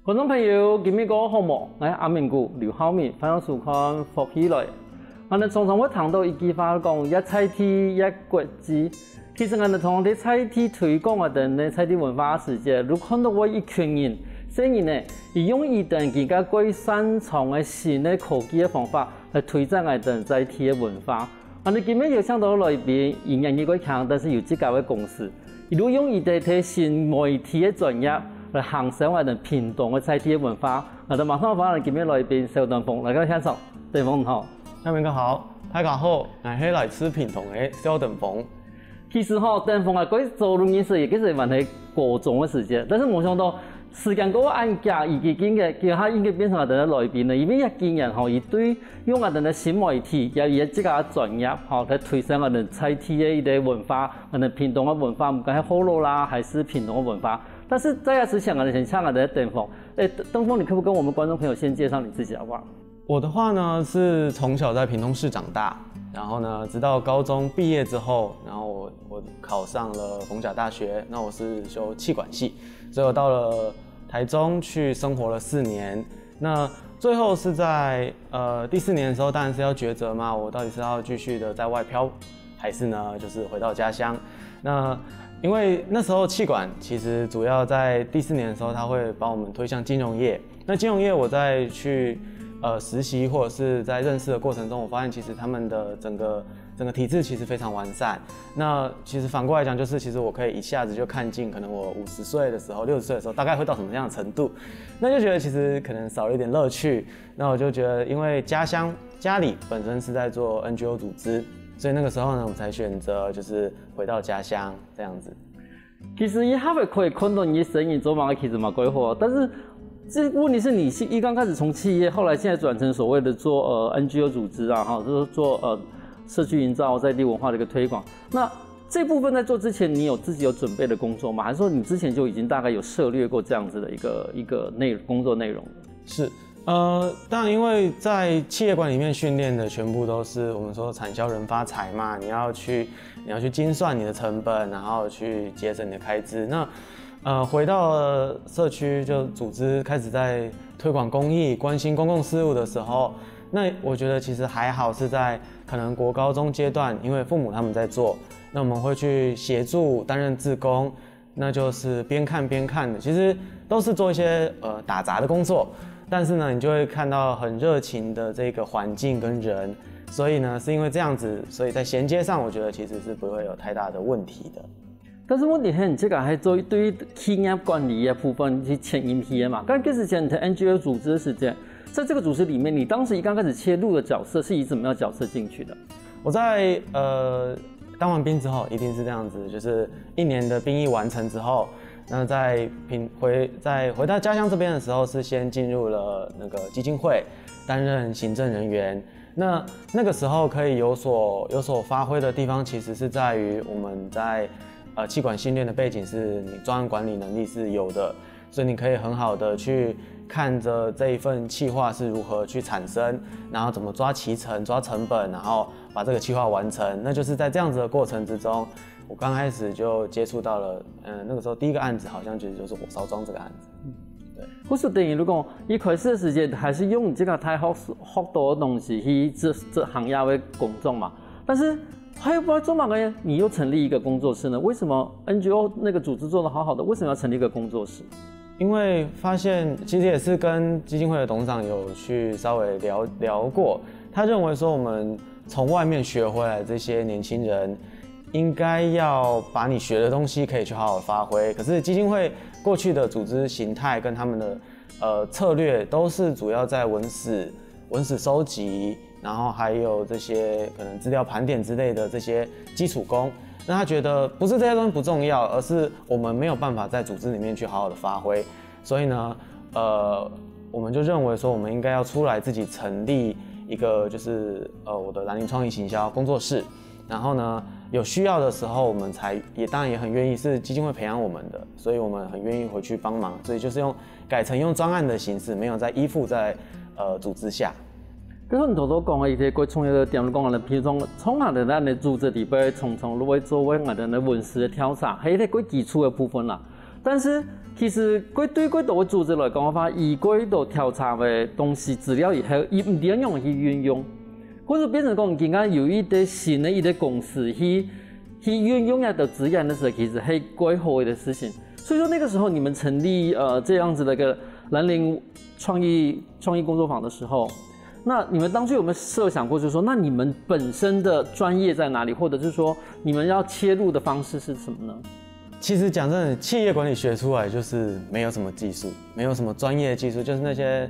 观众朋友，今日个好无？我阿明姑刘浩明，欢迎收看《福起来》。我哋常常会谈到一句话讲，一菜天一国之。其实我哋从啲菜天推广啊等嘅菜天文化世界，如看到我一群人，虽然呢，以用一等更加贵擅长嘅新嘅科技嘅方法来推展我哋菜天嘅文化。我哋今日又想到来宾，营养一个强，但是有自家嘅公司，一路用一啲睇新媒体嘅专业。来行上我哋屏东嘅菜天文化，我哋马上访问今日来宾邵登峰，大家欣赏。登峰好，下面个好，大家好，我係來自屏東嘅邵登峰。其實登峰啊，佢做錄音師亦係還係過重嘅時間，但是冇想到時間嗰個按夾已經嘅，叫他應該變成我哋嘅來賓啦。因為一見人吼，伊對用我哋嘅新媒體，又以自家專業吼嚟推廣我哋菜天嘅一啲文化，我哋屏東嘅文化，唔管係好樂啦，還是屏東嘅文化。但是在此之前，我哋先請我哋嘅登峰。登峰，你可不可以跟我們觀眾朋友先介紹你自己好不好？我的話呢，是從小在屏東市長大，然後呢，直到高中畢業之後，然後我考上了逢甲大學，那我是修企管系，所以我到了台中去生活了4年。那最後是在第4年的時候，當然是要抉擇嘛，我到底是要繼續的在外漂，還是呢，就是回到家鄉？那因為那時候企管其實主要在第4年的時候，他會把我們推向金融業。那金融業我再去實習或者是在認識的過程中，我發現其實他們的整個體制其實非常完善。那其實反過來講，就是其實我可以一下子就看盡，可能我50歲的時候、60歲的時候，大概會到什麼樣的程度。那就覺得其實可能少了一點樂趣。那我就覺得，因為家裡本身是在做 NGO 組織。所以那個時候呢，我才選擇就是回到家鄉這樣子。其實一下子可以看到你生意做嘛，其實蠻規劃，但是這問題是你一剛開始從企業，後來現在轉成所謂的做NGO 組織啊，哈，就是做社區營造、在地文化的一個推廣。那這部分在做之前，你有自己有準備的工作嗎？還是說你之前就已經大概有涉獵過這樣子的一個工作內容？是。當然，因為在企業管理裡面訓練的全部都是我們說產銷人發財嘛，你要去精算你的成本，然後去節省你的開支。那回到了社區就組織開始在推廣公益、關心公共事務的時候，那我覺得其實還好是在可能國高中階段，因為父母他們在做，那我們會去協助擔任志工，那就是邊看邊看的，其實都是做一些打雜的工作。但是呢，你就會看到很熱情的這個環境跟人，所以呢，是因為這樣子，所以在銜接上，我覺得其實是不會有太大的問題的。但是問題係，你這個係做對於企業管理嘅部分去牽引體嘅嘛？剛開始講你的 NGO 組織的時間，在這個組織裡面，你當時一剛開始切入的角色是以怎麼樣角色進去的？我在當完兵之後，一定是這樣子，就是1年的兵役完成之後。那在回到家鄉這邊的時候，是先進入了那個基金會擔任行政人員。那個時候可以有所發揮的地方，其實是在於我們在企管訓練的背景是你專案管理能力是有的，所以你可以很好的去看着這一份企劃是如何去產生，然後怎麼抓期程、抓成本，然後把這個企劃完成。那就是在這樣子的過程之中。我剛開始就接觸到了，那個時候第一個案子好像其實就是火燒莊這個案子。對，或是等於如果一開始的時間還是用你這個太學到的東西去這行業為工作嘛，但是還有不要做嘛個，你又成立一個工作室呢？為什麼 NGO 那個組織做得好好的，為什麼要成立一個工作室？因為發現其實也是跟基金會的董事長有去稍微聊過，他認為說我們從外面學回來這些年輕人。應該要把你學的東西可以去好好發揮，可是基金會過去的組織形態跟他們的策略都是主要在文史收集，然後還有這些可能資料盤點之類的這些基礎功。那他覺得不是這些東西不重要，而是我們沒有辦法在組織裡面去好好的發揮，所以呢，我們就認為說我們應該要出來自己成立一個就是我的蘭陵創意行銷工作室，然後呢。有需要的時候，我們當然也很願意，是基金會培養我們的，所以我們很願意回去幫忙，所以就是改成用專案的形式，沒有再依附在組織下。比如說你頭先講嘅一啲佢創業嘅點，你講嘅，譬如講從下嚟咧，組織裡邊從會做為我哋嘅文史嘅調查，係一啲佢基礎嘅部分啦。但是其实对几多的组织来讲的话，以几多调查的东西资料以后，伊唔点样去运用，或者变成讲更加有一啲新的一啲公司去运用一啲资源的时候，其实系quite好的事情。所以说那个时候你们成立这样子的一个兰陵创意工作坊的时候，那你们当初有没有设想过，就是说，那你们本身的专业在哪里，或者是说你们要切入的方式是什么呢？其实讲真的，企业管理学出来就是没有什么技术，没有什么专业技术，就是那些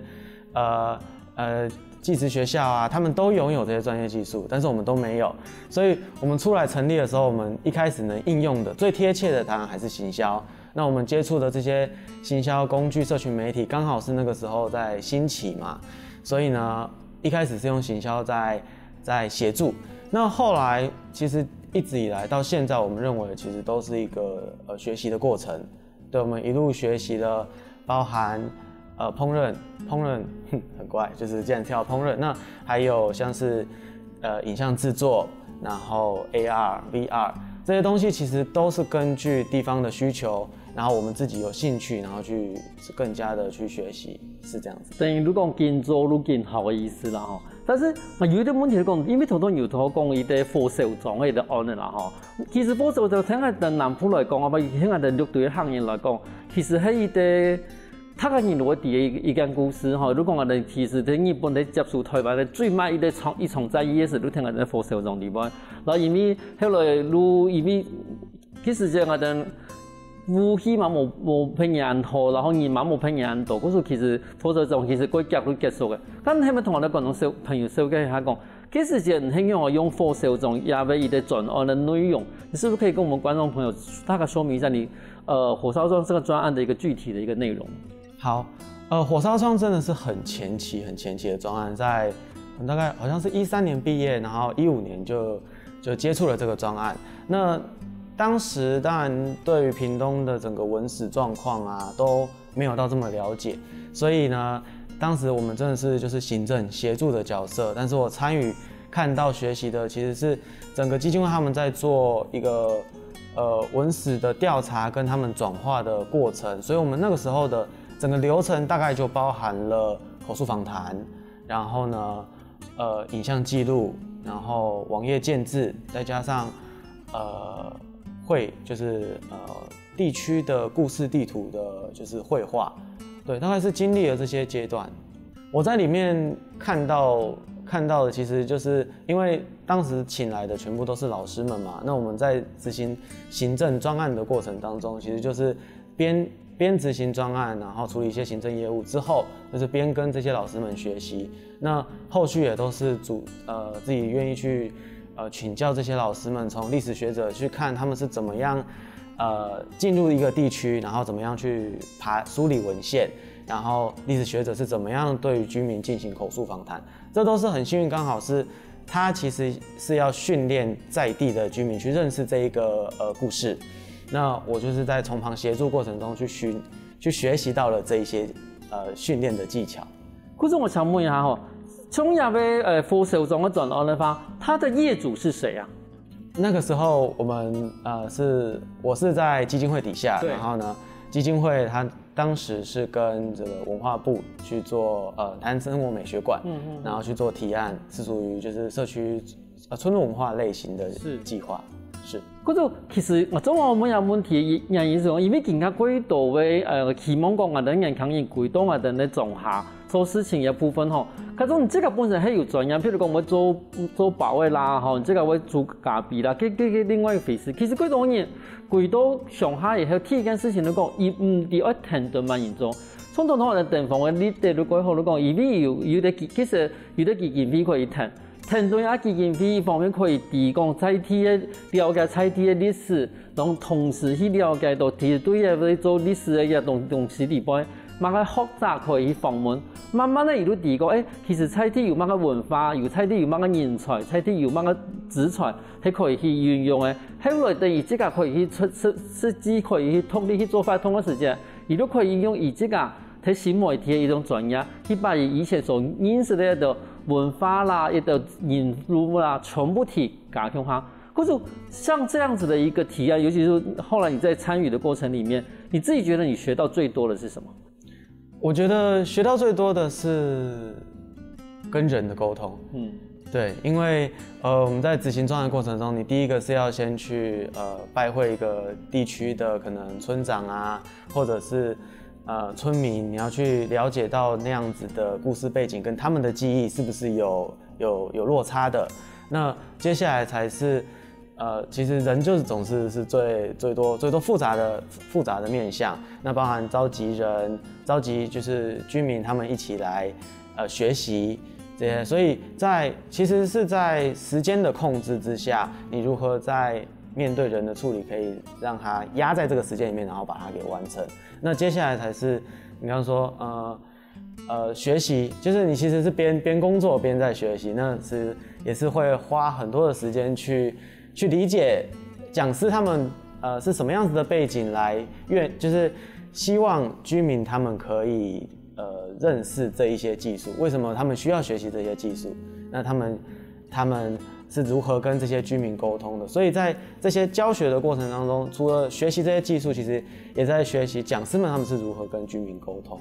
技职学校啊，他们都拥有这些专业技术，但是我们都没有。所以我们出来成立的时候，我们一开始能应用的最贴切的，当然还是行销。那我们接触的这些行销工具、社群媒体，刚好是那个时候在兴起嘛，所以呢，一开始是用行销在协助。那后来其实一直以来到现在，我们认为其实都是一个学习的过程。对，我们一路学习的，包含烹饪很怪，就是既然跳烹饪，那还有像是影像制作，然后 AR、VR 这些东西，其实都是根据地方的需求，然后我们自己有兴趣，然后去更加的去学习，是这样子。等于你讲更做愈更好的意思啦吼。但是有一个问题讲，因为头有讲伊啲火烧庄嘅案的啦吼。其实火烧庄聽下對南部來講，啊，或者聽下對綠隊行業來講，其實係一啲他個人落地嘅一間公司吼。如果我哋其實喺日本喺接觸台灣嘅最賣一場在夜市都聽下啲火燒莊地方。然後因為後來因為其實就我哋武器嘛冇拼人多，然後人嘛冇拼人多，嗰時其實火燒莊其實嗰夾都結束嘅。咁係咪同我哋廣東朋友紹介下講？其實就很希望用火燒莊也為一啲專案的內容，你是不是可以跟我們觀眾朋友大概說明一下你火燒莊這個專案的一個具體的一個內容？好，火燒莊真的是很前期的專案，在大概好像是13年畢業，然後15年就接觸了這個專案。那當時當然對於屏東的整個文史狀況啊都沒有到這麼了解，所以呢，當時我們真的是就是行政協助的角色，但是我參與看到學習的其實是整個基金會他們在做一個文史的調查跟他們轉化的過程，所以我們那個時候的整個流程大概就包含了口述訪談，然後呢影像記錄，然後網頁建置，再加上就是地區的故事地圖的就是繪畫，對，大概是經歷了這些階段。我在裡面看到的其實就是因為當時請來的全部都是老師們嘛，那我們在執行行政專案的過程當中，其實就是邊執行專案，然後處理一些行政業務之後，就是邊跟這些老師們學習。那後續也都是自己願意去請教這些老師們，從歷史學者去看他們是怎麼樣進入一個地區，然後怎麼樣去梳理文獻，然後歷史學者是怎麼樣對於居民進行口述訪談，這都是很幸運，剛好是他其實是要訓練在地的居民去認識這一個故事。那我就是在從旁協助過程中去學習到了這一些訓練的技巧。可是我想問一下吼，從亞威火燒莊的專案的話，他的業主是誰啊？那個時候我們我是在基金會底下，然後呢，基金會它當時是跟這個文化部去做台灣生活美學館，然後去做提案，是屬於就是社區村落文化類型的計劃。是。嗰度其實我總我冇有問題，原因是講因為更加幾多嘅期望講我哋人強人幾多我哋嘅種下做事情嘅部分吼，嗰種你這個本身係有專業，譬如講我做保衛啦吼，這個我做咖啡啦，佢另外一回事。其實幾多人幾多上下以後睇一件事情嚟講，伊唔係要停頓慢人做。從頭到尾地方嘅你哋如果好嚟講，因為有啲其實有啲基金會可以停。聽到基金會一方面可以提供在地的了解在地的歷史，然後同時去了解到對嘅做歷史的一東西裏邊，慢慢學習可以去訪問，慢慢的一路提供，其實在地有乜個文化，有在地有乜個人才，在地有乜個資產係可以去運用嘅。後來等於這個可以去設計，可以去通力去做發通嘅時間，亦都可以用以這個喺新媒體嘅一種專業，去把以前所認識的一個文化啦，一個引入啦，全部加強化。可是像這樣子的一個提案，尤其是後來你在參與的過程裡面，你自己觉得你学到最多的是什么？我觉得学到最多的是跟人的沟通。对，因为我们在执行专案的过程中，你第一个是要先去拜会一个地区的可能村长啊，或者是村民，你要去了解到那样子的故事背景跟他们的记忆是不是有落差的。那接下来才是其实人就是总是最多复杂的面向，那包含召集就是居民他们一起来学习。所以其实是在时间的控制之下，你如何在面对人的处理，可以让它压在这个时间里面，然后把它给完成。那接下来才是你刚刚说学习，就是你其实是边工作边在学习，那也是会花很多的时间去理解讲师他们是什么样子的背景来就是希望居民他们可以认识这一些技术，为什么他们需要学习这些技术？那他们是如何跟这些居民沟通的？所以在这些教学的过程当中，除了学习这些技术，其实也在学习讲师们他们是如何跟居民沟通，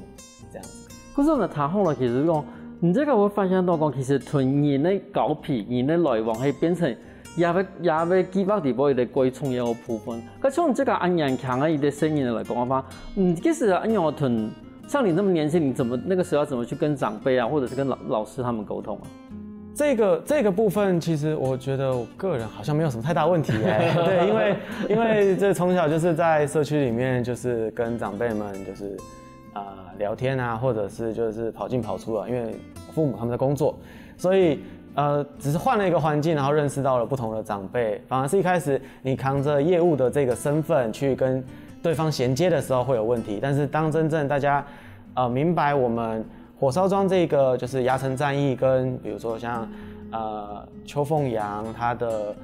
这样子。可是我哋谈好了，其實講，唔知會發現到講，其實同人的交皮、人的來往，係變成也要記錄地步，一個最重要的部分。可從這個安陽強的一個聲音來講的話，其實安陽同像你那麼年輕，你那個時候要怎麼去跟長輩啊，或者是跟老師他們溝通啊？這個部分，其實我覺得我個人好像沒有什麼太大問題對，因為這從小就是在社區裡面，就是跟長輩們就是聊天啊，或者是就是跑進跑出啊，因為父母他們在工作，所以只是換了一個環境，然後認識到了不同的長輩，反而是一開始你扛着業務的這個身份去跟對方銜接的時候會有問題，但是當真正大家明白我們火燒莊這個就是牙城戰役跟比如說像邱鳳陽他的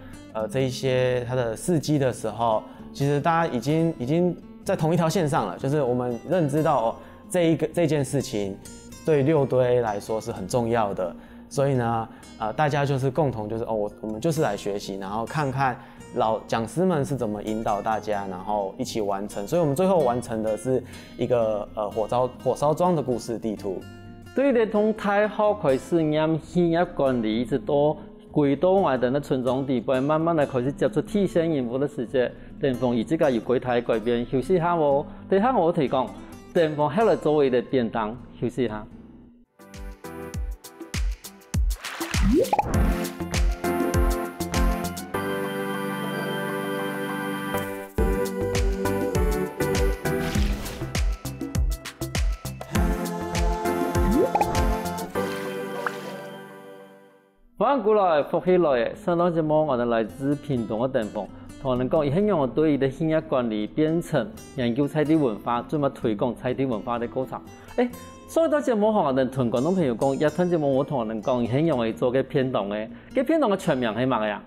這一些他的事蹟的時候，其實大家已經在同一條線上了，就是我們認知到這件事情對六堆來說是很重要的，所以呢大家就是共同就是我們就是來學習，然後看看老講師們是怎麼引導大家，然後一起完成，所以我們最後完成的是一個火燒莊的故事地圖。對於從大學開始念產業管理，一直到歸到我哋的村莊地步，慢慢地開始接觸提升業務的世界。電風以這個有櫃台改變，休息下喎。等下我提供電風後來作為的便當，休息下。翻過來復起來，上檔節目我哋來自屏東嘅電風，同人講，希望我對伊嘅產業管理變成研究在地文化，專門推廣在地文化嘅過程。上一檔節目我哋同觀眾朋友講，一檔節目我同人講，希望我做嘅片檔嘅，嘅片檔嘅全名係乜呀？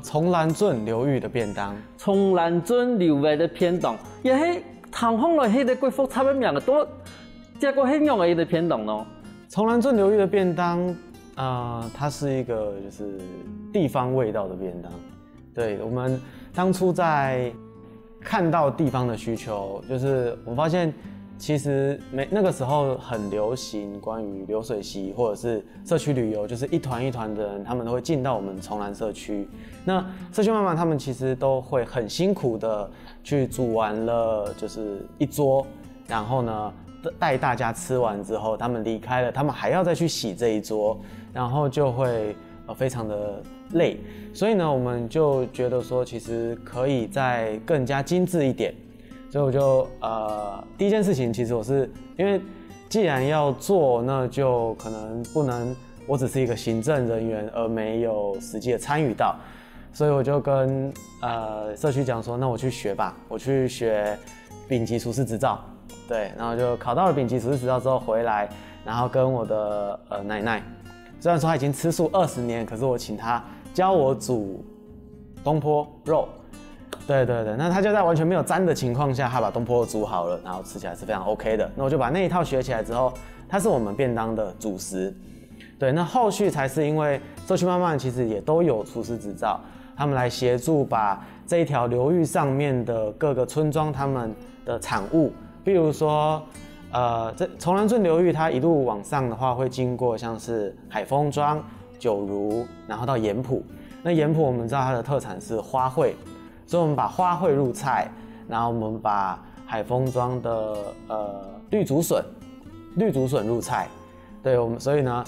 崇蘭圳流域的便當。崇蘭圳流域的片檔，也係談風來係啲幾複雜嘅名嘅，多這個係用嘅一個片檔咯。崇蘭圳流域的便當。它是一個就是地方味道的便當。對，我們當初在看到地方的需求，就是我發現其實那個時候很流行關於流水席或者是社區旅遊，就是一團一團的人，他們都會進到我們崇蘭社區。那社區媽媽他們其實都會很辛苦的去煮完了就是一桌，然後呢帶大家吃完之後，他們離開了，他們還要再去洗這一桌，然後就會非常的累，所以呢，我們就覺得說，其實可以再更加精緻一點，所以我就第一件事情，其實我是因為既然要做，那就可能不能我只是一個行政人員，而沒有實際的參與到，所以我就跟社區講說，那我去學吧，我去學丙級廚師執照。對，然後就考到了丙級廚師執照之後回來，然後跟我的奶奶，雖然說她已經吃素20年，可是我請她教我煮東坡肉。對對對，那她就在完全沒有沾的情況下，她把東坡肉煮好了，然後吃起來是非常 OK 的。那我就把那一套學起來之後，它是我們便當的主食。對，那後續才是因為社區媽媽其實也都有廚師執照，他們來協助把這一條流域上面的各個村莊他們的产物，比如说这崇兰圳流域它一路往上的话，会经过像是海丰庄、九如，然后到盐埔。那盐埔我们知道它的特产是花卉，所以我们把花卉入菜，然后我们把海丰庄的绿竹笋入菜，对我们，所以呢，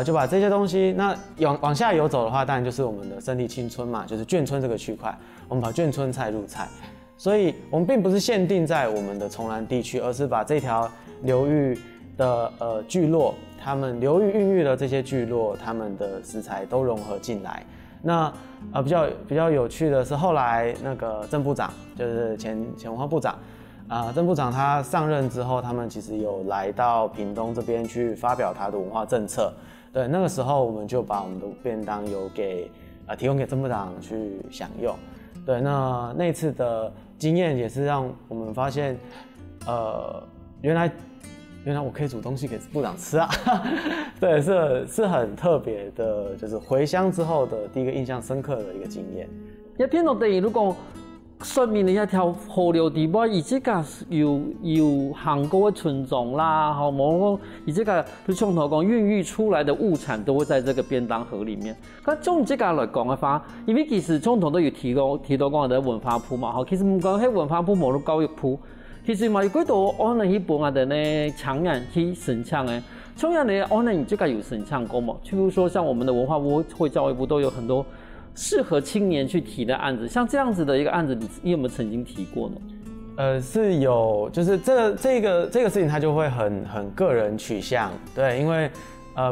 就把这些东西，那往下游走的话，当然就是我们的胜利青村嘛，就是眷村这个区块，我们把眷村菜入菜，所以我们并不是限定在我们的崇兰地区，而是把这条流域的聚落，他们流域孕育的这些聚落，他们的食材都融合进来。那比较有趣的是，后来那个郑部长，就是前文化部长，郑部长他上任之后，他们其实有来到屏东这边去发表他的文化政策。对，那个时候我们就把我们的便当有提供给郑部长去享用。对，那次的经验也是让我们发现，原来我可以煮东西给部长吃啊！对，是很特别的，就是回乡之后的第一个印象深刻的一个经验。一片落地，如果说明了一条河流地尾，伊即个有韩国的村庄啦，吼，无讲伊即个就从头讲孕育出来的物产都会在这个便当盒里面。咁从即个来讲的话，因为其实从头都有提到讲的文化部嘛，吼，其实唔讲迄文化部无教育部。其实嘛，有几多可能去本下的呢强人去申请的，同样的可能你这个有申请过吗？譬如说像我们的文化部或教育部都有很多适合青年去提的案子，像这样子的一个案子，你有没有曾经提过呢？是有，就是这个事情它就会很个人取向，对，因为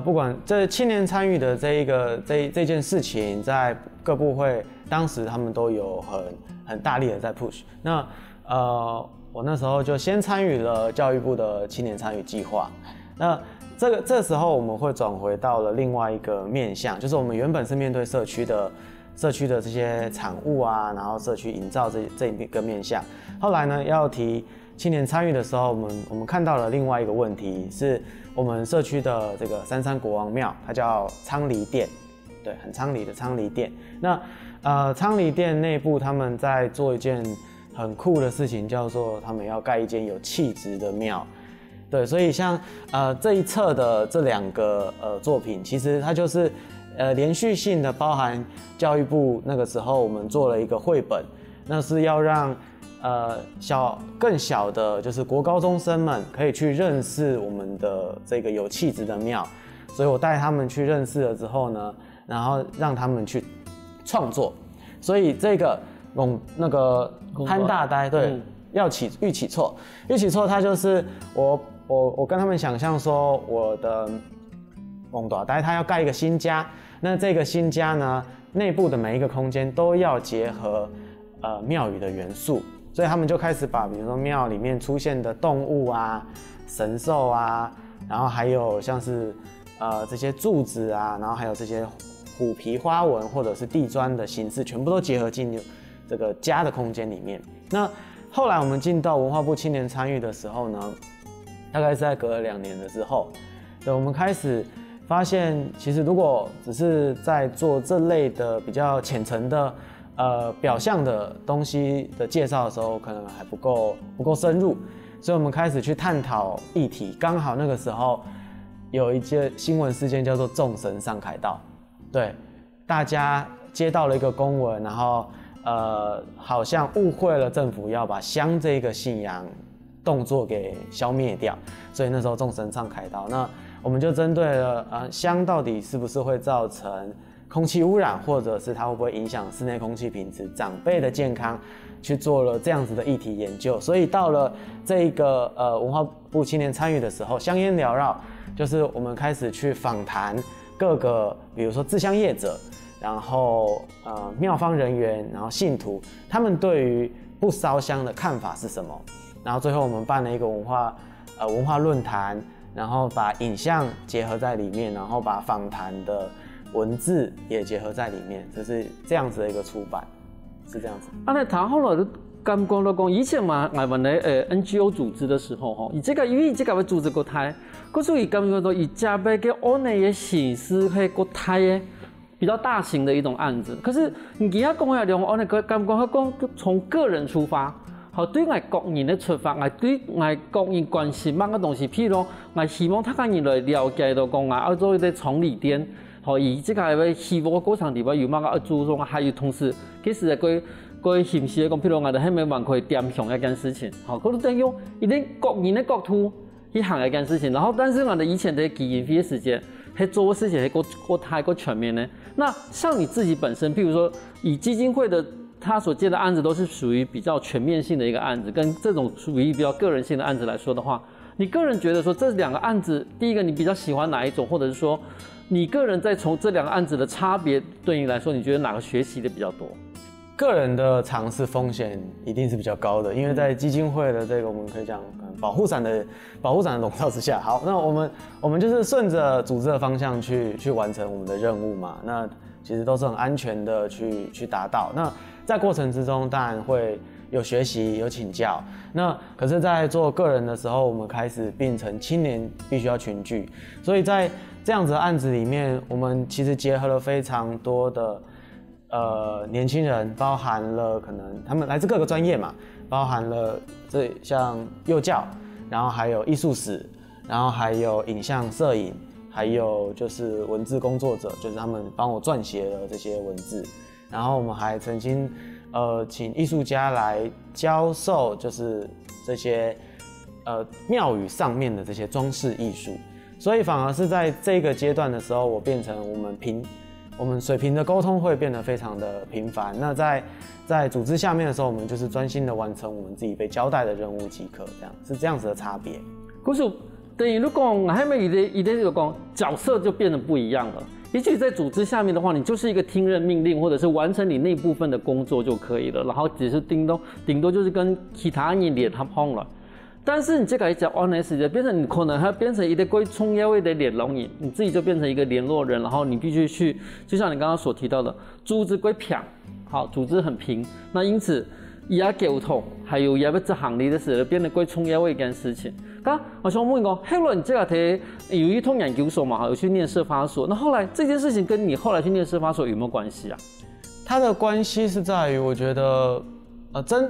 不管这青年参与的这件事情，在各部会当时他们都有很大力的在 push， 那我那时候就先参与了教育部的青年参与计划。那这时候我们会转回到了另外一个面向，就是我们原本是面对社区的这些产物啊，然后社区营造这一个面向。后来呢，要提青年参与的时候，我们看到了另外一个问题，是我们社区的这个三山国王庙，它叫昌黎殿，对，很昌黎的昌黎殿。那昌黎殿内部他们在做一件很酷的事情，叫做他们要盖一间有气质的庙。对，所以像这一册的这2个作品，其实它就是连续性的包含教育部那个时候我们做了一个绘本，那是要让更小的，就是国高中生们可以去认识我们的这个有气质的庙。所以我带他们去认识了之后呢，然后让他们去创作。所以这个那个潘大呆，对，玉起错，它就是我跟他们想象说，我的蒙大呆他要盖一个新家，那这个新家呢，内部的每一个空间都要结合庙宇的元素，所以他们就开始把比如说庙里面出现的动物啊、神兽啊，然后还有像是这些柱子啊，然后还有这些虎皮花纹或者是地砖的形式，全部都结合进入这个家的空间里面。那后来我们进到文化部青年参与的时候呢，大概是在隔了2年的之后，对，我们开始发现，其实如果只是在做这类的比较浅层的表象的东西的介绍的时候，可能还不够深入，所以我们开始去探讨议题。刚好那个时候有一件新闻事件叫做众神上凯道，对，大家接到了一个公文，然后好像误会了政府要把香这个信仰动作给消灭掉，所以那时候众神上凯道，那我们就针对了香到底是不是会造成空气污染，或者是它会不会影响室内空气品质、长辈的健康，去做了这样子的议题研究。所以到了这一个文化部青年参与的时候，香烟缭绕，就是我们开始去访谈各个，比如说制香业者，然后庙方人员，然后信徒，他们对于不烧香的看法是什么？然后最后我们办了一个文化论坛，然后把影像结合在里面，然后把访谈的文字也结合在里面，就是这样子的一个出版，是这样子。那谈好了，刚讲到讲以前嘛，我们的NGO 组织的时候吼，因为这个组织国台，所以感觉到以加倍给安内的形式去国台的比较大型的一种案子。可是你今天讲下来，安内感觉讲从个人出发。好对我个人的出发，我对我个人关心某个东西，譬如我希望他个人来了解到讲我要做一个从理点，好以这个希望过程里边有某个要注重，还有同时其实个形式讲，譬如我哋喺咪还可以点上一件事情，好，嗰都等用一定个人的角度去行一件事情，然后但是我哋以前的基因费时间，喺做的事情係过太过全面呢。那像你自己本身，譬如说以基金会的他所接的案子都是属于比较全面性的一个案子，跟这种属于比较个人性的案子来说的话，你个人觉得说这两个案子，第一个你比较喜欢哪一种，或者是说你个人在从这两个案子的差别，对你来说，你觉得哪个学习的比较多？个人的尝试风险一定是比较高的，因为在基金会的这个我们可以讲保护伞的笼罩之下，好，那我们就是顺着组织的方向去完成我们的任务嘛，那其实都是很安全的去达到。那在过程之中当然会有学习有请教，那可是在做个人的时候，我们开始变成青年必须要群聚，所以在这样子的案子里面，我们其实结合了非常多的年轻人，包含了可能他们来自各个专业嘛，包含了这像幼教，然后还有艺术史，然后还有影像摄影，还有就是文字工作者，就是他们帮我撰写了这些文字，然后我们还曾经请艺术家来教授，就是这些庙宇上面的这些装饰艺术，所以反而是在这个阶段的时候，我变成我们水平的沟通会变得非常的频繁。那在组织下面的时候，我们就是专心的完成我们自己被交代的任务即可，是这样子的差别。可是等于如果还没一个就讲角色就变得不一样了。也许在组织下面的话，你就是一个听任命令，或者是完成你那部分的工作就可以了，然后只是顶多就是跟其他人联合了。但是你这个讲 honest 的变成你可能还变成一个最重要的联络人，你自己就变成一个联络人，然后你必须去，就像你刚刚所提到的，组织归平，好，组织很平，那因此也沟通，还有也要执行力的时候，变得最重要的一件事情。刚我想问讲，后来你这个有一通研究所嘛，有去念社发所，那后来这件事情跟你后来去念社发所有没有关系啊？它的关系是在于，我觉得。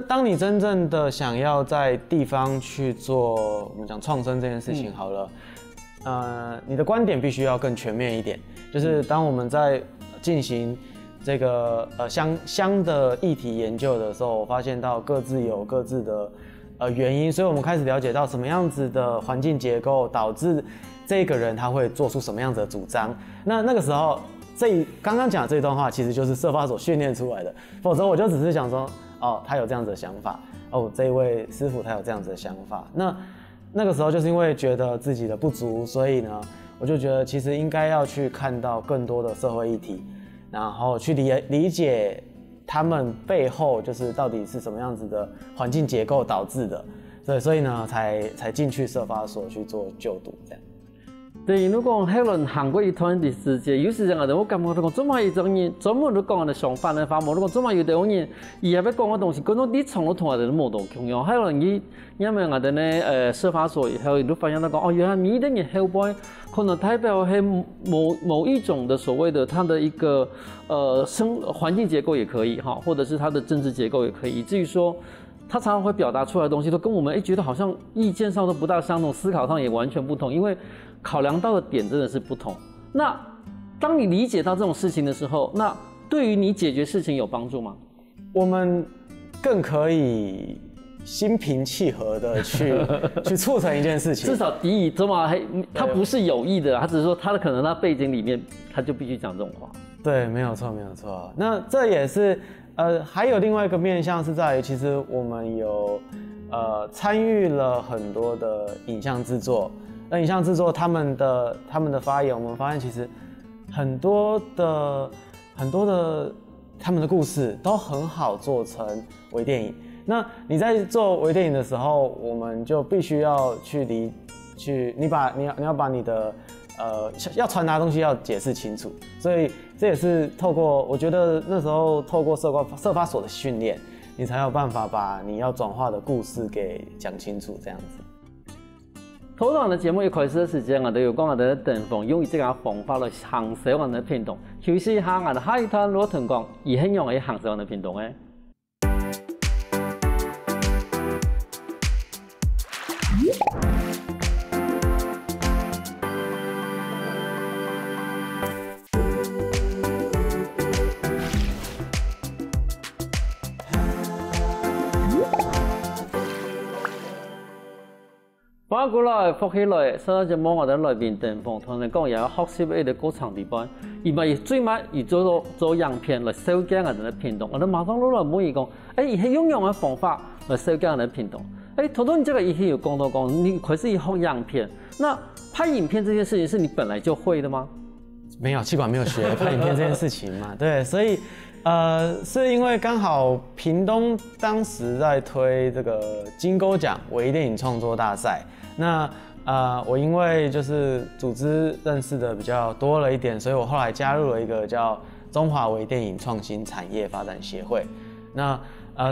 当你真正的想要在地方去做我们讲创生这件事情好了，你的观点必须要更全面一点。就是当我们在进行这个乡的议题研究的时候，我发现到各自有各自的原因，所以我们开始了解到什么样子的环境结构导致这个人他会做出什么样子的主张。那个时候，刚刚讲的这段话其实就是社发所训练出来的，否则我就只是想说。他有这样子的想法。这一位师傅他有这样子的想法。那个时候就是因为觉得自己的不足，所以呢，我就觉得其实应该要去看到更多的社会议题，然后去理解他们背后就是到底是什么样子的环境结构导致的。所以呢，才进去社发所去做就读这样。对，如果迄轮行过一段的时间，有时阵我感觉讲，怎么有种人，怎么你讲的想法呢？反而讲怎么有种人，伊也要讲的东西，嗰种立场都同我哋冇同共样。迄轮因为我哋呢社发所以后，你都发现到讲，原来每个人后背可能代表係某一种的所谓的它的一个环境结构也可以哈，或者是它的政治结构也可以，以至于说。他常常会表达出来的东西都跟我们觉得好像意见上都不大相同，思考上也完全不同，因为考量到的点真的是不同。那当你理解到这种事情的时候，那对于你解决事情有帮助吗？我们更可以心平气和的去促成一件事情。至少敌意怎么他不是有意的，他只是说他的可能他背景里面他就必须讲这种话。对，没有错，没有错。那这也是。还有另外一个面向是在于，其实我们有参与了很多的影像制作。那影像制作他们的发言，我们发现其实很多的他们的故事都很好做成微电影。那你在做微电影的时候，我们就必须要你要把你的要传达的东西要解释清楚，所以这也是透过我觉得那时候透过社发所的训练，你才有办法把你要转化的故事给讲清楚，这样子。头档的节目一开始的时间，我哋要講我哋嘅地方用這個方法來行使我哋嘅片段，其實下我哋下一段羅騰講，而係用嚟行使我哋嘅片段嘅。搬過來復起來，上一節目我哋來賓登訪，同你講也有學習一啲過程地方，而咪最尾而做樣片來收驚人哋片段，我哋馬上攞來問伊講，而係用樣嘅方法來收驚人哋片段。頭頭你這個以前有講到講，你開始學樣片，那拍影片這件事情是你本來就會的嗎？沒有，企管沒有學拍影片這件事情嘛，對，所以是因為剛好屏東當時在推這個金鈎獎微電影創作大賽，那我因為就是組織認識的比較多了一點，所以我後來加入了一個叫中華微電影創新產業發展協會。那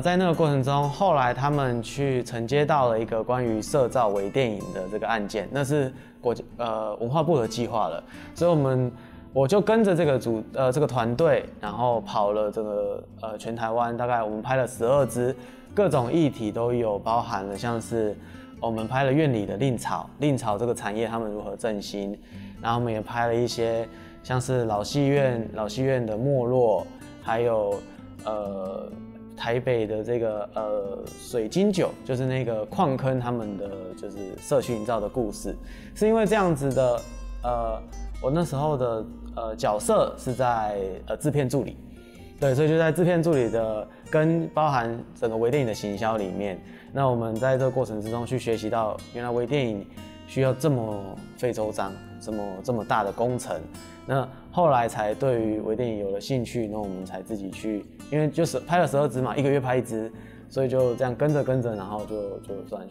在那個過程中，後來他們去承接到了一個關於社造微電影的這個案件，那是文化部的計劃了，所以我就跟着這個團隊，然後跑了這個全台灣，大概我們拍了12支，各種議題都有包含了，像是我們拍了院裡的藺草這個產業他們如何振興，然後我們也拍了一些像是老戲院的沒落，還有台北的這個水晶酒，就是那個礦坑他們的就是社區營造的故事，是因為這樣子的我那時候的角色是在制片助理，對，所以就在制片助理的跟包含整個微電影的行銷裡面，那我們在這個過程之中去學習到，原來微電影需要這麼費周章，這麼大的工程，那後來才對於微電影有了興趣，那我們才自己去，因為就是拍了12支嘛，一個月拍1支，所以就這樣跟着，然後就算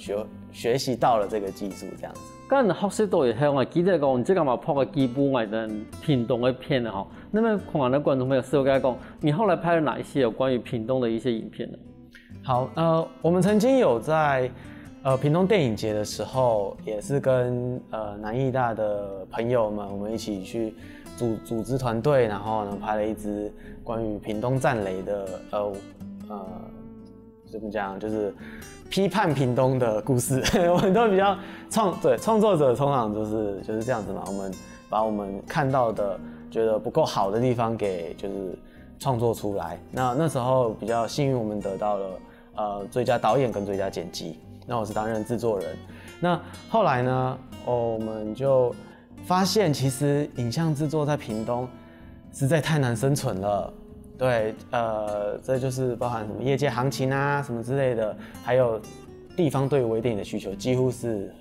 學習到了這個技術這樣子。咁你學習到以後，我記得講，即係我拍嘅幾部我哋屏東嘅片啊，那麼可能的觀眾朋友是我跟他講，你後來拍了哪一些有關於屏東的一些影片呢？好，我們曾經有在屏東電影節的時候，也是跟南藝大的朋友們，我們一起去組織團隊，然後呢拍了一支關於屏東戰雷的怎麼講，就是批判屏東的故事。我們都比較創作者通常就是這樣子嘛，我們把我們看到的覺得不夠好的地方給就是創作出來。那時候比較幸運，我們得到了最佳導演跟最佳剪輯。那我是擔任製作人。那後來呢，我們就發現其實影像製作在屏東實在太難生存了。對，這就是包含什麼業界行情啊，什麼之類的，還有地方對於微電影的需求幾乎是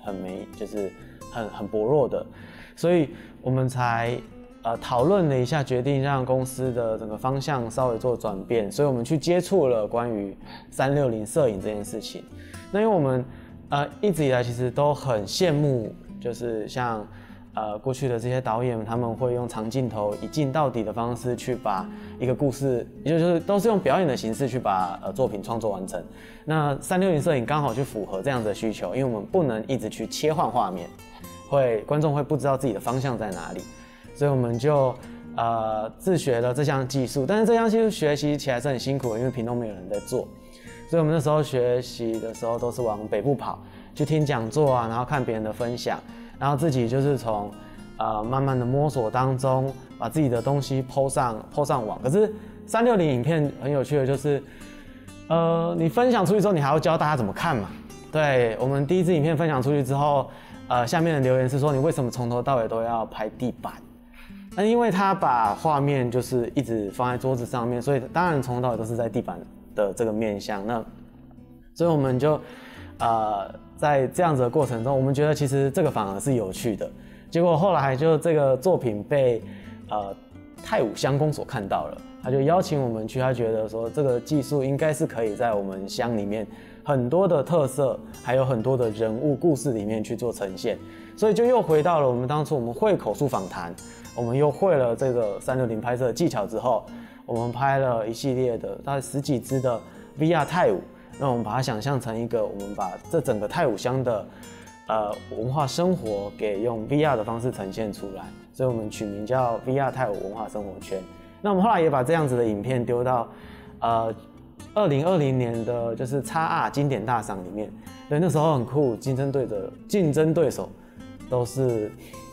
就是很薄弱的，所以我們才討論了一下，決定讓公司的整個方向稍微做轉變，所以我們去接觸了關於360攝影這件事情。那因為我們一直以來其實都很羨慕，就是像過去的這些導演，他們會用長鏡頭一鏡到底的方式去把一個故事，也就是都是用表演的形式去把作品創作完成。那360攝影剛好去符合這樣子的需求，因為我們不能一直去切換畫面，觀眾會不知道自己的方向在哪裡，所以我們就自學了這項技術。但是這項技術學習起來是很辛苦的，因為屏東沒有人在做，所以我們那時候學習的時候都是往北部跑，去聽講座啊，然後看別人的分享。然後自己就是從慢慢的摸索當中，把自己的東西 po 上網。可是360影片很有趣的就是你分享出去之後，你還要教大家怎麼看嘛。對，我們第一支影片分享出去之後，下面的留言是說，你為什麼從頭到尾都要拍地板？那因為他把畫面就是一直放在桌子上面，所以當然從頭到尾都是在地板的這個面向。那所以我們就在這樣子的過程中，我們覺得其實這個反而是有趣的。結果後來就這個作品被泰武鄉公所看到了，他就邀請我們去，他覺得說這個技術應該是可以在我們鄉裡面很多的特色，還有很多的人物故事裡面去做呈現。所以就又回到了我們當初我們會口述訪談，我們又會了這個360拍攝技巧之後，我們拍了一系列的大概10幾支的 VR 泰武。那我們把它想象成一個，我們把這整個泰武鄉的文化生活給用 VR 的方式呈現出來，所以我們取名叫 VR 泰武文化生活圈。那我們後來也把這樣子的影片丟到2020年的就是 XR 經典大賞裡面。對，那時候很酷，競爭對手都是，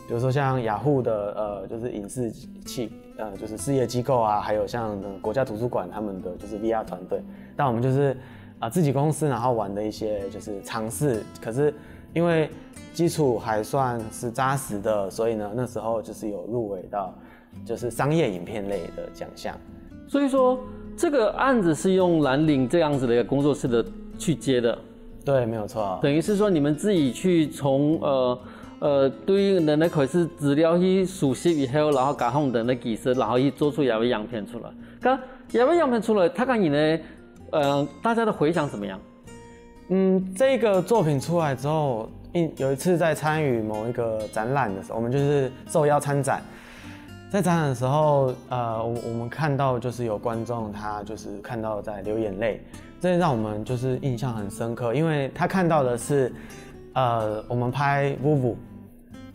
比如說像雅虎的就是影視器就是事業機構啊，還有像國家圖書館他們的就是 VR 團隊，但我們就是自己公司然後玩的一些就是嘗試，可是因為基础还算是扎实的，所以呢，那时候就是有入围到就是商业影片类的奖项。所以说这个案子是用兰陵这样子的一个工作室的去接的。对，没有错。等于是说你们自己去从对于人的可是资料去熟悉以后，然后加上人的技术，然后去做出一个样片出来。刚一个样片出来，它跟你呢，大家的回响怎么样？这个作品出来之后，有一次在参与某一个展览的时候，我们就是受邀参展。在展览的时候，我们看到就是有观众他就是看到在流眼泪，这让我们就是印象很深刻，因为他看到的是，我们拍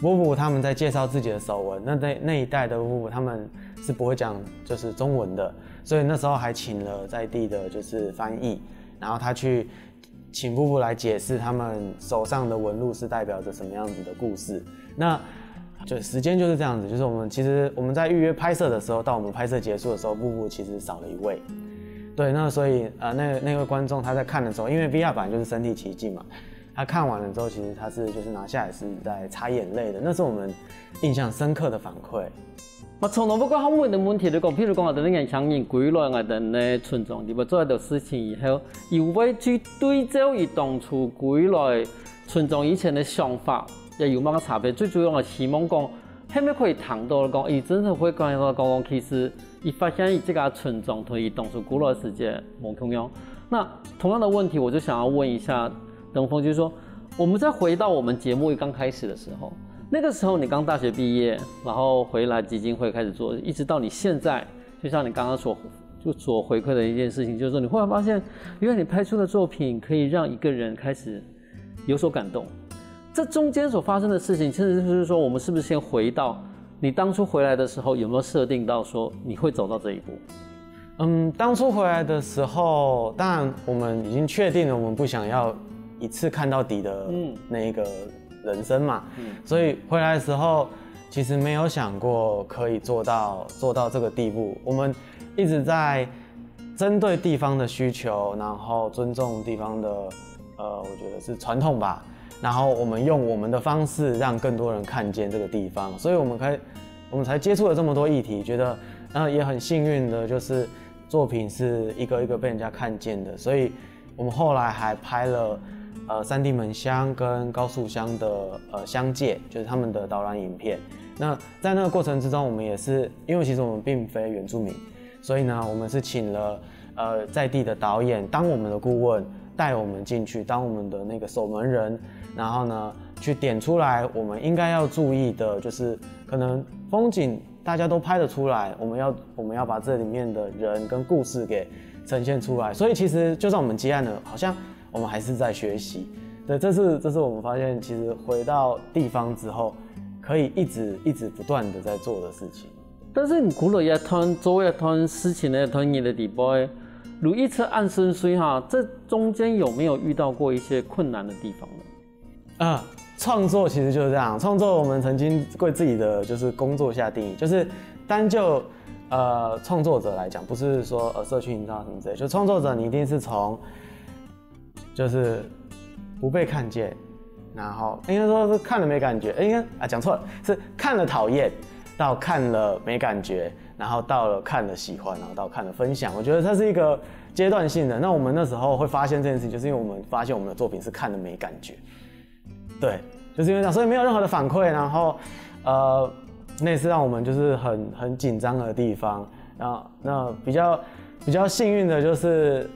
Vuvu他们在介绍自己的手纹，那一代的Vuvu他们是不会讲就是中文的，所以那时候还请了在地的就是翻译，然后他去请Vuvu来解释他们手上的纹路是代表着什么样子的故事。那就时间就是这样子，就是我们在预约拍摄的时候，到我们拍摄结束的时候，Vuvu其实少了一位。对，那所以那位观众他在看的时候，因为 VR 版就是身临其境嘛，他看完了之后，其实他是就是拿下来是在擦眼泪的，那是我们印象深刻的反馈。从来不过后面的问题嚟講，譬如講我哋啲人響應歸來，我哋咧群眾如果做一條事情以後，要為去對照於當初歸來群眾以前的想法，又有乜嘅差別？最主要我希望講，係咪可以談到講，真係會講其實一發現這個群眾同當初歸來世界冇同樣。那同樣的問題，我就想要問一下登峰，就是說，我們再回到我們節目剛開始的時候。那個時候你剛大學畢業，然後回來基金會開始做，一直到你現在，就像你剛剛所回饋的一件事情，就是說你忽然發現，原來你拍出的作品可以讓一個人開始有所感動。這中間所發生的事情，其實就是說，我們是不是先回到你當初回來的時候，有沒有設定到說你會走到這一步？當初回來的時候，當然我們已經確定了，我們不想要一次看到底的那一個人生嘛，所以回來的時候，其實沒有想過可以做到這個地步。我們一直在針對地方的需求，然後尊重地方的，我覺得是傳統吧。然後我們用我們的方式讓更多人看見這個地方，所以我們才接觸了這麼多議題，覺得也很幸運的，就是作品是一個一個被人家看見的，所以我們後來還拍了。三地門鄉跟高樹鄉的鄉界，就是他們的導覽影片。那在那個過程之中，我們也是因為其實我們並非原住民，所以呢，我們是請了在地的導演當我們的顧問，帶我們進去當我們的那個守門人，然後呢去點出來我們應該要注意的，就是可能風景大家都拍得出來，我們要把這裡面的人跟故事給呈現出來。所以其實就算我們接案了，好像我們還是在學習，對，這是我們發現，其實回到地方之後，可以一直不斷的在做的事情。但是你過了一趟做一趟事情的一趟你的地步，如一車按順遂哈，這中間有沒有遇到過一些困難的地方呢？創作其實就是這樣，創作我們曾經為自己的就是工作下定義，就是單就創作者來講，不是說社區營造什麼之類，就創作者你一定是從就是不被看見，然後應該說是看了沒感覺，講錯了，是看了討厭，到看了沒感覺，然後到了看了喜歡，然後到看了分享。我覺得它是一個階段性的。那我們那時候會發現這件事情，就是因為我們發現我們的作品是看了沒感覺，對，就是因為這樣，所以沒有任何的反饋，然後那是讓我們就是很緊張的地方。然後那比較幸運的就是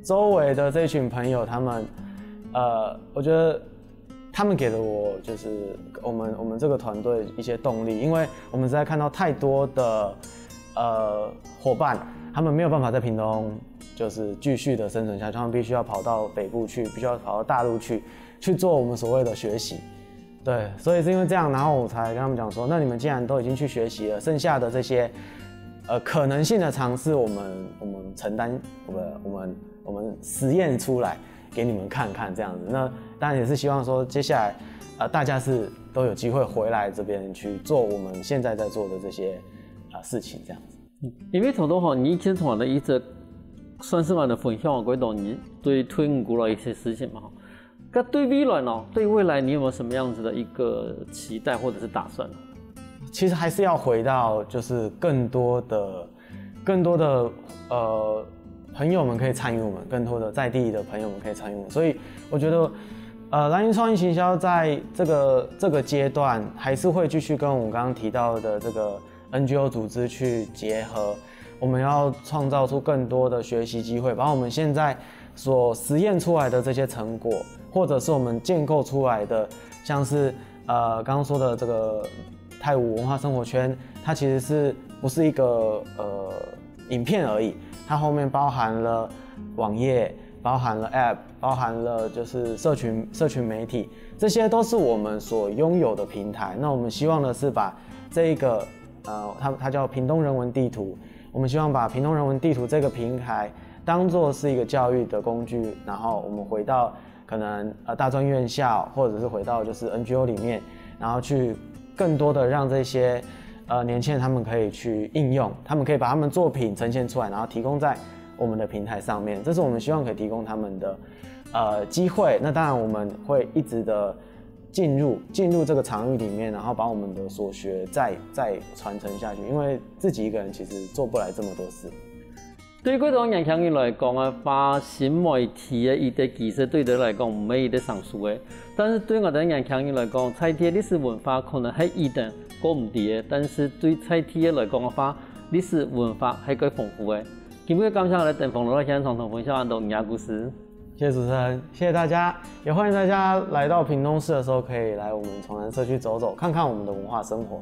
周圍的這群朋友，他們，我覺得他們給了我就是我們這個團隊一些動力，因為我們實在看到太多的夥伴，他們沒有辦法在屏東就是繼續的生存下去，他們必須要跑到北部去，必須要跑到大陸去做我們所謂的學習。對，所以是因為這樣，然後我才跟他們講說，那你們既然都已經去學習了，剩下的這些可能性的嘗試，我們承擔，我們實驗出來給你們看看，這樣子。那當然也是希望說，接下來大家是都有機會回來這邊去做我們現在在做的這些事情，這樣子。因為頭頭你以前從來一直算是我的分享嗰度，你對推廣過來一些事情嘛。那对未来呢？对未来你有没有什么样子的一个期待或者是打算？其实还是要回到，就是更多的朋友们可以参与我们，更多的在地的朋友们可以参与我们。所以我觉得，蓝云创意行销在这个阶段，还是会继续跟我们刚刚提到的这个 NGO 组织去结合。我们要创造出更多的学习机会，把我们现在所实验出来的这些成果，或者是我们建构出来的，像是刚刚说的这个泰武文化生活圈，它其实不是一个影片而已，它后面包含了网页，包含了 App， 包含了就是社群媒体，这些都是我们所拥有的平台。那我们希望的是把这一个它叫屏东人文地图，我们希望把屏东人文地图这个平台当作是一个教育的工具，然后我们回到可能大专院校，或者是回到就是 NGO 里面，然后去更多的让这些年轻人他们可以去应用，他们可以把他们作品呈现出来，然后提供在我们的平台上面，这是我们希望可以提供他们的机会。那当然我们会一直的进入这个场域里面，然后把我们的所学再传承下去，因为自己一个人其实做不来这么多事。对各种年轻人来讲啊，把新媒体的一啲技术对佢来讲唔係一啲上數嘅，但是對我哋年輕人來講，菜地嘅歷史文化可能係一定過唔啲嘅，但是對菜地嘅來講嘅話，歷史文化係夠豐富嘅。今日感謝我哋鄧鳳來現場同分享很多人家故事。謝謝主持人，謝謝大家，也歡迎大家來到屏東市的時候，可以來我們崇南社區走走，看看我們的文化生活。